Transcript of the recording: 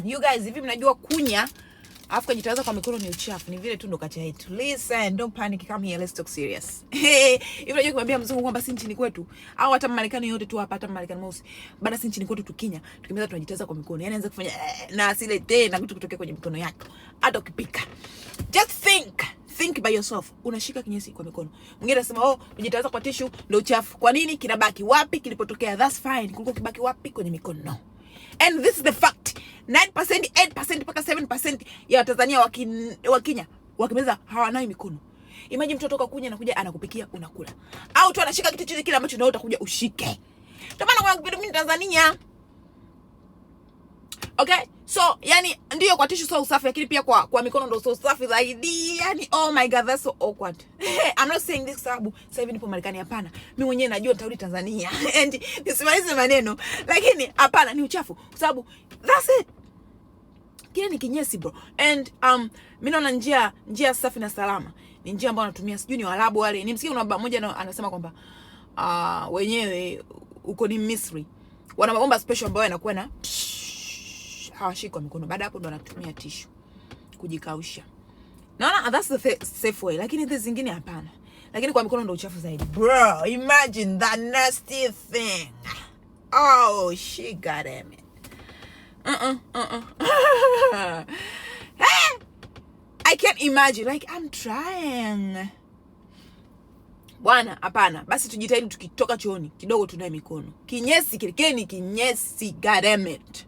You guys, hivi mnajua kunya alafu kujitawaza kwa mikono ni uchafu? Ni vile tu ndo kati yetu. Listen, don't panic, come here, let's talk serious. Hivi unajua kumwambia mzungu kwamba si nchini kwetu au hata Marekani yote tu hapa, hata Marekani mweusi, bado si nchini kwetu tukinya, tukimeza tunajitawaza kwa mikono. Yaani anza kufanya na asile tena kitu kutokea kwenye mikono yako. Hata ukipika. Just think by yourself. Unashika kinyesi kwa mikono. Mwingine anasema kujitawaza kwa tissue ndio uchafu. Kwa nini? Kinabaki wapi kilipotokea? That's fine. Kuliko kibaki wapi kwenye mikono? No. And this is the fact. 9%, 8% mpaka 7% ya Tanzania wakinya wakimeza hawanai mikono. Imagine mtoto kakunya anakuja anakupikia unakula. Au tu anashika kitu chochote kile ambacho unaota kuja ushike. Ndio maana kuna kipindi mimi Tanzania. Okay? So, yani ndio kwa tissue so usafi, lakini pia kwa mikono ndio so usafi zaidi. Yani oh my god, that's so awkward. I'm not saying this sababu sasa hivi nipo Marekani, hapana. Mimi mwenyewe najua nitarudi Tanzania. And nisimalize maneno, lakini hapana, ni uchafu kwa sababu that's it. Kile ni kinyesi bro. And mimi naona njia safi na salama ni njia ambayo wanatumia, sijui ni Waarabu wale. Nimsikia kuna baba mmoja anasema kwamba wenyewe uko ni Misri wana mabomba special ambayo yanakuwa na hawashiki kwa mikono. Baada hapo ndo anatumia tissue kujikausha. Naona that's the safe way, lakini hizi zingine hapana. Lakini kwa mikono ndo uchafu zaidi. Bro, imagine that nasty thing. Oh, she got him. I can't imagine. Like, I'm trying. Bwana, hapana. Basi tujitahidi tukitoka chooni kidogo tunae mikono. Kinyesi kilikeni kinyesi, god damn it.